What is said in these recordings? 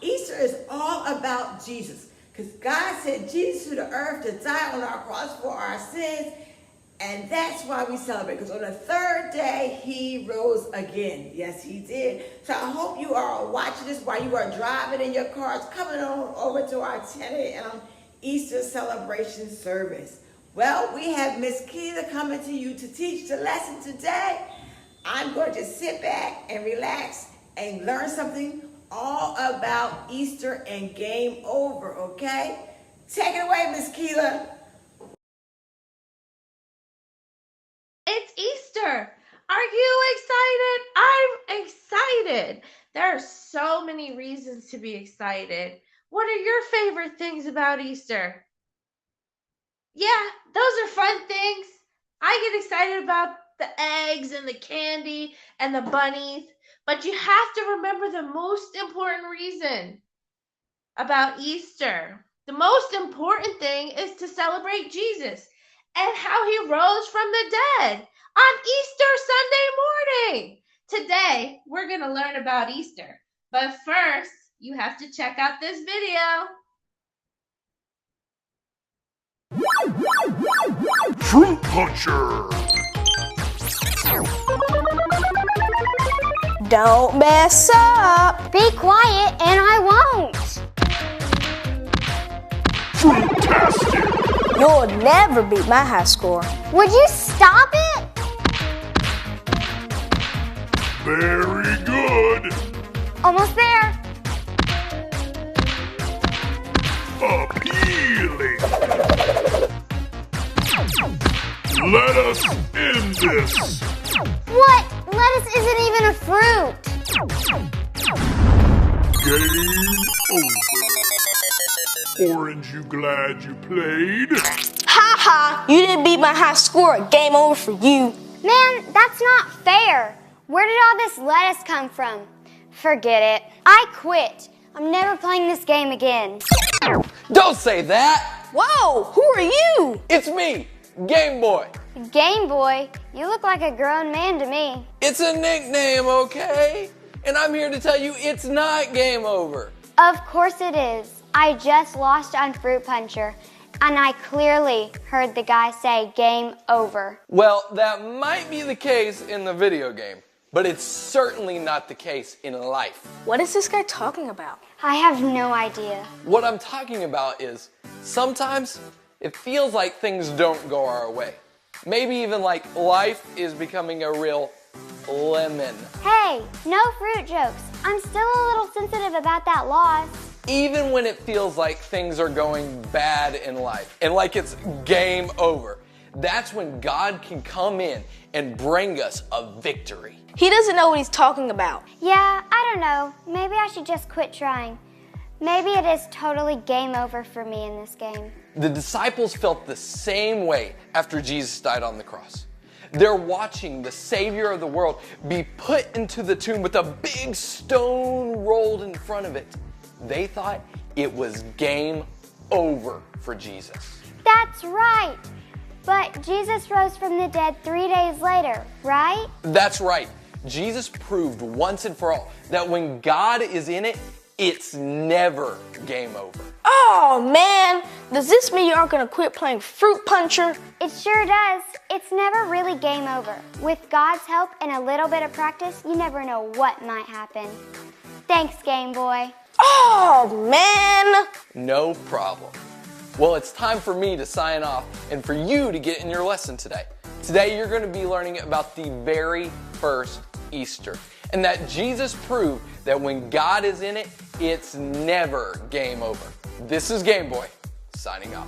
Easter is all about Jesus. Because God sent Jesus to the earth to die on our cross for our sins. And that's why we celebrate. Because on the third day, he rose again. Yes, he did. So I hope you are watching this while you are driving in your cars, coming on over to our 10 a.m. Easter celebration service. Well, we have Miss Kidz coming to you to teach the lesson today. I'm going to sit back and relax and learn something all about Easter and game over, okay? Take it away, Miss Kidz. It's Easter. Are you excited? I'm excited. There are so many reasons to be excited. What are your favorite things about Easter? Yeah, those are fun things. I get excited about the eggs and the candy and the bunnies, but you have to remember the most important reason about Easter. The most important thing is to celebrate Jesus and how he rose from the dead on Easter Sunday morning. Today, we're going to learn about Easter. But first, you have to check out this video. Fruit Puncher! Don't mess up. Be quiet and I won't. Fruitastic! You'll never beat my high score. Would you stop it? Very good! Almost there. Appealing! Let us end this! What? Lettuce isn't even a fruit. Game over. Orange, you glad you played? Ha ha! You didn't beat my high score. Game over for you. Man, that's not fair. Where did all this lettuce come from? Forget it. I quit. I'm never playing this game again. Don't say that! Whoa! Who are you? It's me, Game Boy. Game Boy, you look like a grown man to me. It's a nickname, okay? And I'm here to tell you it's not game over. Of course it is. I just lost on Fruit Puncher, and I clearly heard the guy say game over. Well, that might be the case in the video game, but it's certainly not the case in life. What is this guy talking about? I have no idea. What I'm talking about is sometimes it feels like things don't go our way. Maybe even like life is becoming a real lemon. Hey, no fruit jokes. I'm still a little sensitive about that loss. Even when it feels like things are going bad in life and like it's game over, that's when God can come in and bring us a victory. He doesn't know what he's talking about. Yeah, I don't know. Maybe I should just quit trying. Maybe it is totally game over for me in this game. The disciples felt the same way after Jesus died on the cross. They're watching the Savior of the world be put into the tomb with a big stone rolled in front of it. They thought it was game over for Jesus. That's right. But Jesus rose from the dead 3 days later, right? That's right. Jesus proved once and for all that when God is in it, it's never game over. Oh man! Does this mean you aren't gonna quit playing Fruit Puncher? It sure does. It's never really game over. With God's help and a little bit of practice, you never know what might happen. Thanks, Game Boy. Oh man! No problem. Well, it's time for me to sign off and for you to get in your lesson today. Today you're going to be learning about the very first Easter and that Jesus proved that when God is in it, it's never game over. This is Game Boy, signing off.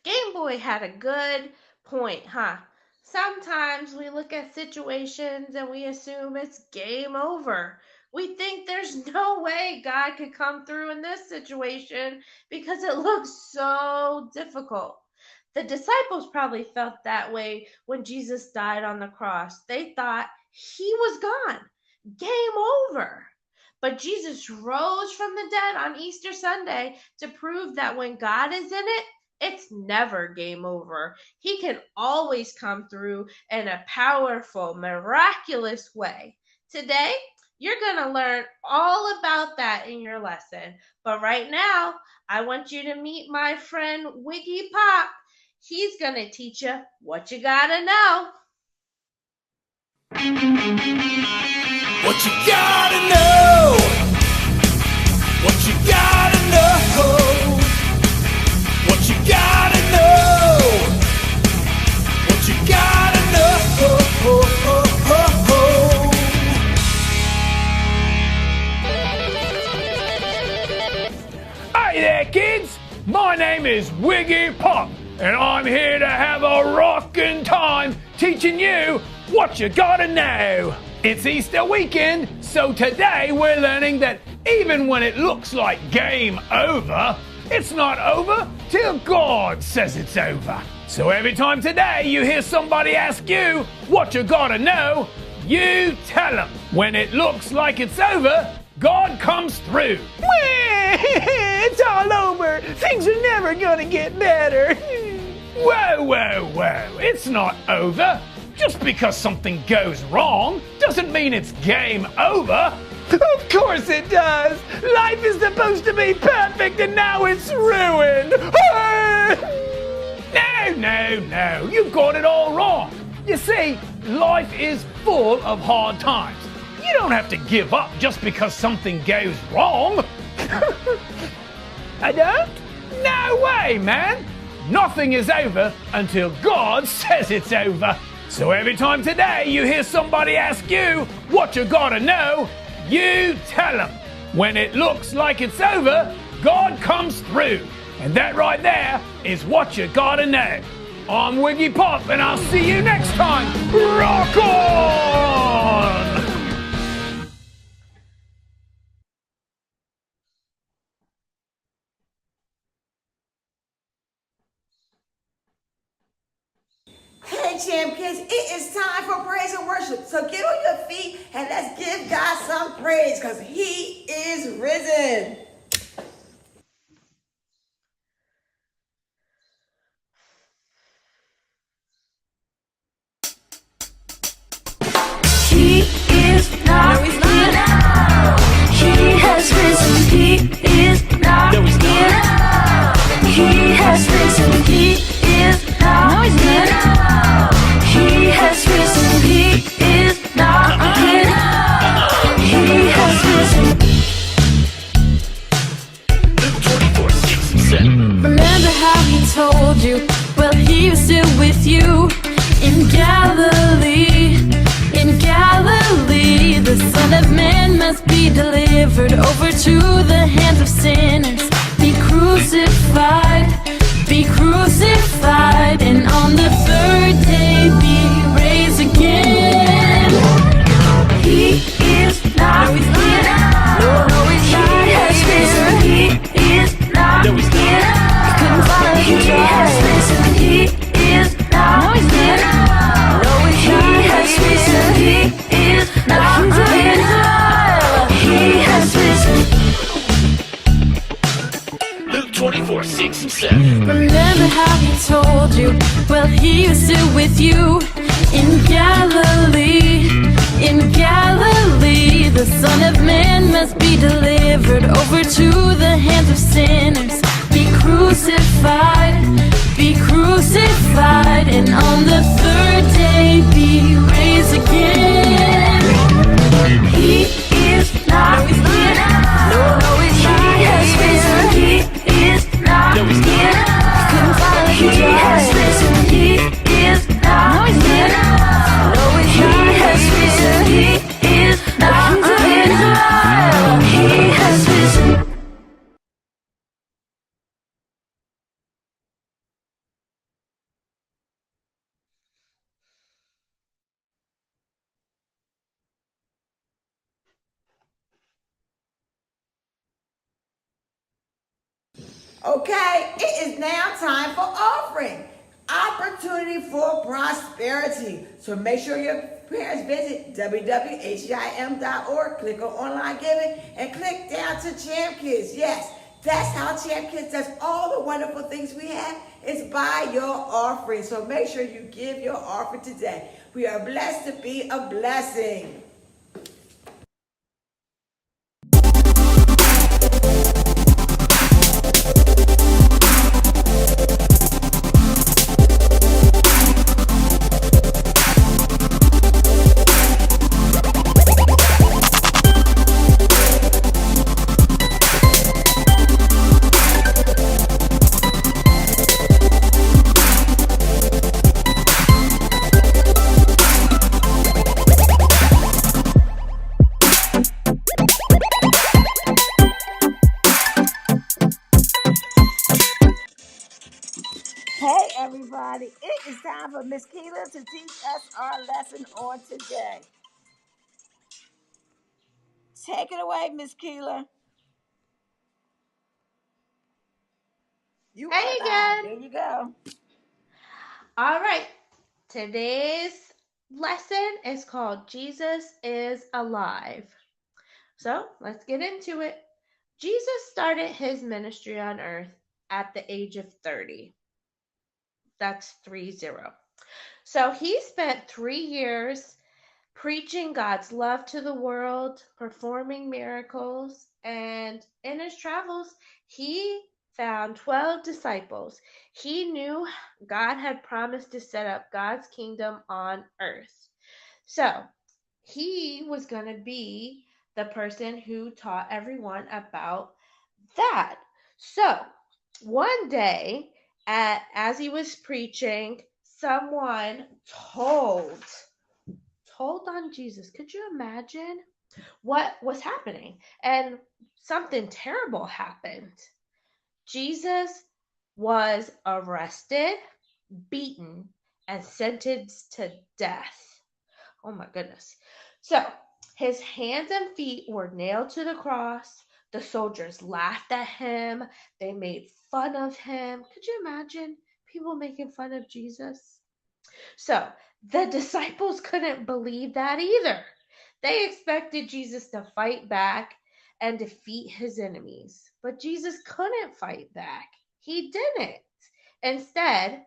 Game Boy had a good point, huh? Sometimes we look at situations and we assume it's game over. We think there's no way God could come through in this situation because it looks so difficult. The disciples probably felt that way when Jesus died on the cross. They thought he was gone, game over. But Jesus rose from the dead on Easter Sunday to prove that when God is in it, it's never game over. He can always come through in a powerful, miraculous way. Today, you're going to learn all about that in your lesson. But right now, I want you to meet my friend Wiggy Pop. He's going to teach you what you got to know. What you gotta know? What you gotta know? What you gotta know? What you gotta know? Hey there, kids! My name is Wiggy Pop, and I'm here to have a rockin' time teaching you what you gotta know. It's Easter weekend, so today we're learning that even when it looks like game over, it's not over till God says it's over. So every time today you hear somebody ask you what you gotta know, you tell them. When it looks like it's over, God comes through. It's all over. Things are never gonna get better. Whoa, whoa, whoa. It's not over. Just because something goes wrong doesn't mean it's game over. Of course it does. Life is supposed to be perfect and now it's ruined. No. You've got it all wrong. You see, life is full of hard times. You don't have to give up just because something goes wrong. I don't? No way, man. Nothing is over until God says it's over. So every time today you hear somebody ask you what you gotta know, you tell them. When it looks like it's over, God comes through. And that right there is what you gotta know. I'm Wiggy Pop, and I'll see you next time. Rock on! Hey, Champ Kids, it is time for praise and worship. So get on your feet and let's give God some praise because He is risen. He is not here. He has risen. He is not here. He has risen. He is not here. He has risen. He is not here. He has risen. Remember how he told you? Well, he was still with you in Galilee. In Galilee, the Son of Man must be delivered over to the hands of sinners. Be crucified, and on the third day be raised again. He is not here. No, he's not. He has risen. He is not here. Couldn't follow the He has risen. He is not here. No, he's not. He has risen. He is not here. He has risen. Luke 24:6 and 7. Remember how he told you? Well, he was still with you in Galilee. In Galilee, the Son of Man must be delivered over to the hands of sinners. Be crucified, and on the third day be raised again. He is not here. No, he's not. He has risen. He is not here. Couldn't follow the He has risen. He is not here. No, he's not. He has risen. He is not here. He has risen. Okay, it is now time for offering. Opportunity for prosperity. So make sure your parents visit www.heim.org, click on online giving, and click down to Champ Kids. Yes, that's how Champ Kids does all the wonderful things we have is by your offering. So make sure you give your offering today. We are blessed to be a blessing. everybody. It is time for Miss Keela to teach us our lesson on today. Take it away, Miss Keela. You Hey are live. again. There you go. All right. Today's lesson is called Jesus is Alive. So let's get into it. Jesus started his ministry on earth at the age of 30. That's 30. So he spent 3 years preaching God's love to the world, performing miracles, and in his travels, he found 12 disciples. He knew God had promised to set up God's kingdom on earth. So he was going to be the person who taught everyone about that. So one day, as he was preaching, someone told on Jesus. Could you imagine what was happening? And something terrible happened. Jesus was arrested, beaten, and sentenced to death. Oh my goodness. So his hands and feet were nailed to the cross. The soldiers laughed at him. They made fun of him. Could you imagine people making fun of Jesus? So the disciples couldn't believe that either. They expected Jesus to fight back and defeat his enemies. But Jesus couldn't fight back. He didn't. Instead,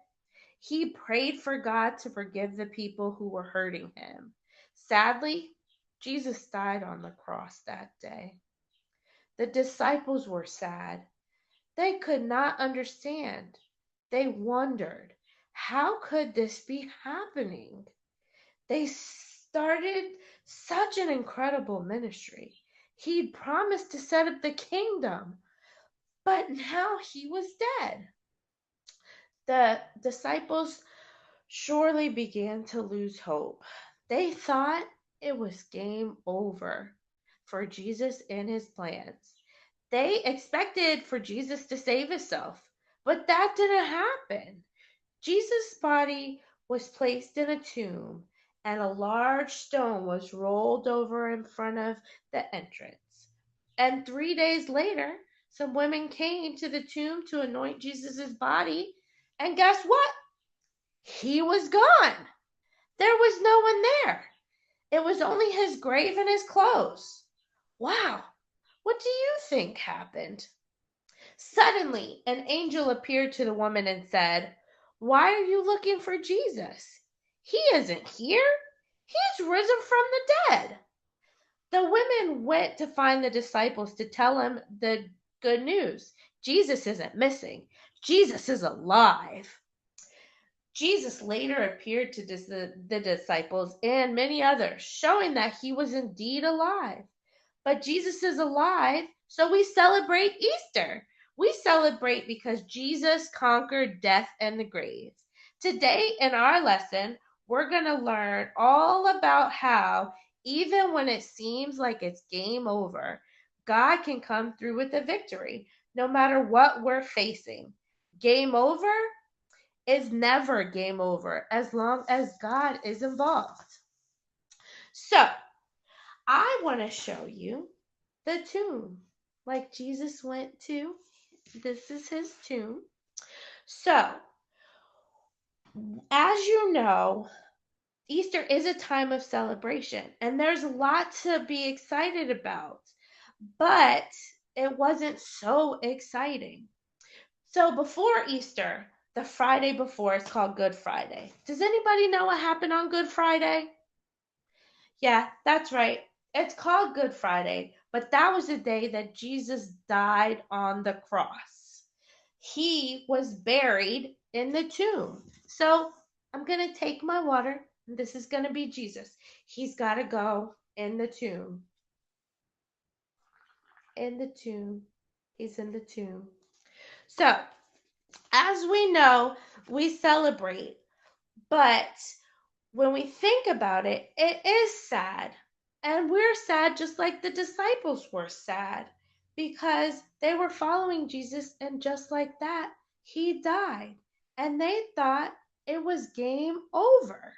he prayed for God to forgive the people who were hurting him. Sadly, Jesus died on the cross that day. The disciples were sad. They could not understand. They wondered, how could this be happening? They started such an incredible ministry. He'd promised to set up the kingdom, but now he was dead. The disciples surely began to lose hope. They thought it was game over for Jesus and his plans. They expected for Jesus to save himself, but that didn't happen. Jesus' body was placed in a tomb, and a large stone was rolled over in front of the entrance. And 3 days later, some women came to the tomb to anoint Jesus' body, and guess what? He was gone. There was no one there. It was only his grave and his clothes. Wow, what do you think happened? Suddenly, an angel appeared to the woman and said, "Why are you looking for Jesus? He isn't here. He's risen from the dead." The women went to find the disciples to tell them the good news. Jesus isn't missing. Jesus is alive. Jesus later appeared to the disciples and many others, showing that he was indeed alive. But Jesus is alive, so we celebrate Easter. We celebrate because Jesus conquered death and the grave. Today in our lesson, we're going to learn all about how, even when it seems like it's game over, God can come through with a victory, no matter what we're facing. Game over is never game over as long as God is involved. So, I want to show you the tomb like Jesus went to. This is his tomb. So, as you know, Easter is a time of celebration and there's a lot to be excited about, but it wasn't so exciting. So, before Easter, the Friday before is called Good Friday. Does anybody know what happened on Good Friday? Yeah, that's right. It's called Good Friday, but that was the day that Jesus died on the cross. He was buried in the tomb. So I'm going to take my water, and this is going to be Jesus. He's got to go in the tomb. In the tomb. He's in the tomb. So, as we know, we celebrate, but when we think about it, it is sad. And we're sad just like the disciples were sad because they were following Jesus, and just like that, he died. And they thought it was game over.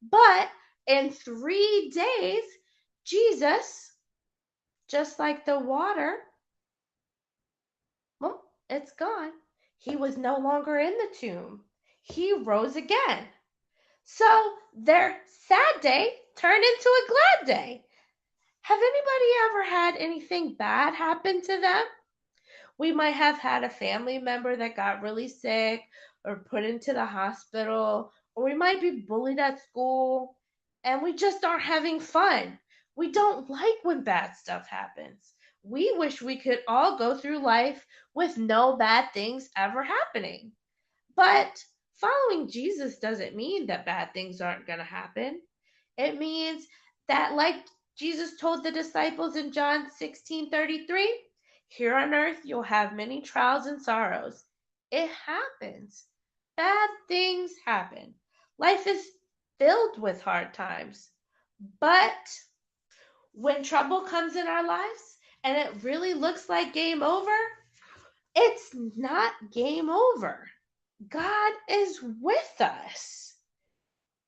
But in 3 days, Jesus, just like the water, well, it's gone. He was no longer in the tomb. He rose again. So their sad day turned into a glad day. Have anybody ever had anything bad happen to them? We might have had a family member that got really sick or put into the hospital, or we might be bullied at school, and we just aren't having fun. We don't like when bad stuff happens. We wish we could all go through life with no bad things ever happening. But following Jesus doesn't mean that bad things aren't going to happen. It means that, like Jesus told the disciples in John 16:33, here on earth you'll have many trials and sorrows. It happens. Bad things happen. Life is filled with hard times. But when trouble comes in our lives and it really looks like game over, it's not game over. God is with us.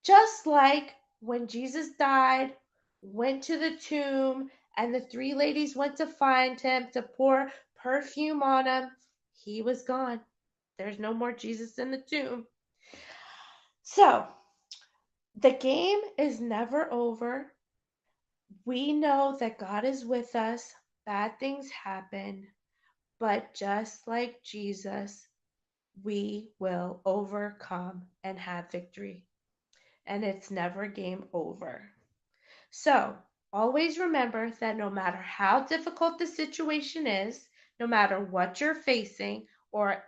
Just like when Jesus died, went to the tomb, and the 3 ladies went to find him to pour perfume on him, he was gone. There's no more Jesus in the tomb. So, the game is never over. We know that God is with us. Bad things happen. But just like Jesus, we will overcome and have victory. And it's never game over. So, always remember that no matter how difficult the situation is, no matter what you're facing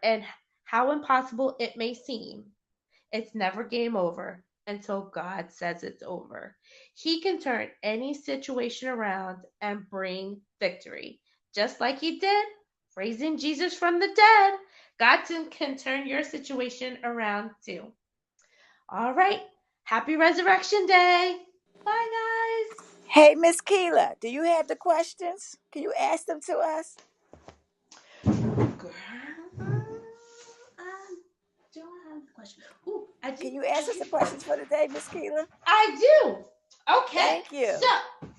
and how impossible it may seem, it's never game over until God says it's over. He can turn any situation around and bring victory. Just like he did raising Jesus from the dead, God can turn your situation around too. All right. Happy Resurrection Day. Bye, guys. Hey, Miss Keela, do you have the questions? Can you ask them to us? Girl, I don't have the question. Ooh, I do. Can you ask us the questions for today, Miss Keela? I do. Okay. Thank you. So,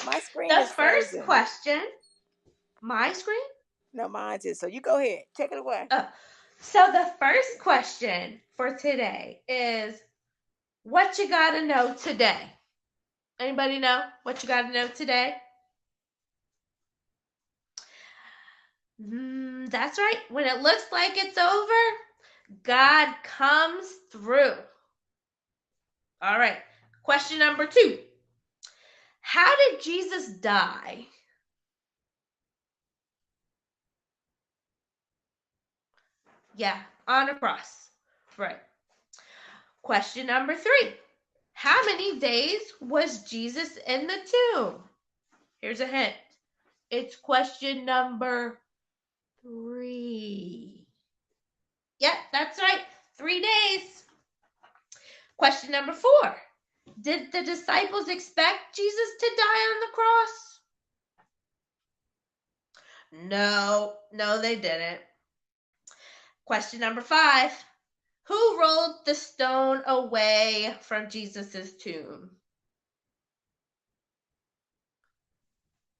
My screen the is first frozen. question, my screen? No, mine is. So you go ahead. Take it away. So, the first question for today is, what you gotta know today? Anybody know what you gotta know today? That's right. When it looks like it's over, God comes through. All right. Question number 2. How did Jesus die? Yeah, on a cross. Right. Question number 3. How many days was Jesus in the tomb? Here's a hint. It's question number 3. Yep, that's right. 3 days. Question number 4. Did the disciples expect Jesus to die on the cross? No, they didn't. Question number 5. Who rolled the stone away from Jesus' tomb?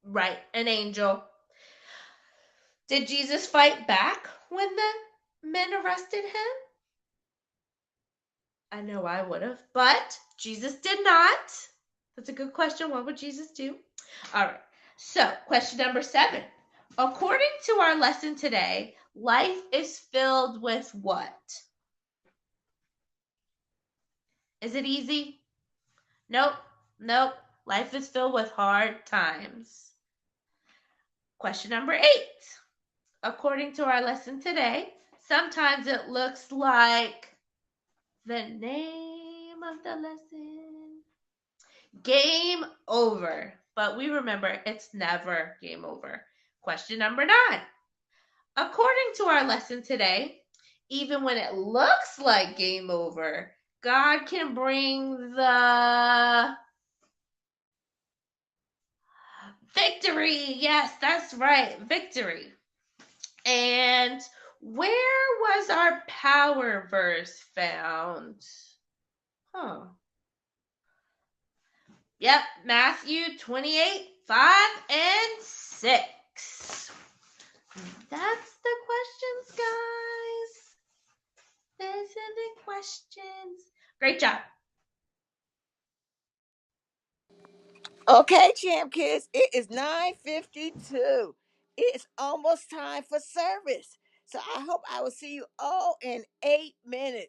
Right, an angel. Did Jesus fight back when the men arrested him? I know I would have, but Jesus did not. That's a good question. What would Jesus do? All right. So, question number 7. According to our lesson today, life is filled with what? Is it easy? Nope. Life is filled with hard times. Question number 8. According to our lesson today, sometimes it looks like the name of the lesson, game over. But we remember it's never game over. Question number 9. According to our lesson today, even when it looks like game over, God can bring the victory. Yes, that's right, victory. And Where was our power verse found? Huh. Yep, Matthew 28, 5 and 6. That's the questions, guys. Those are the questions. Great job. Okay, Champ Kids, it is 9:52. It's almost time for service. So I hope I will see you all in 8 minutes.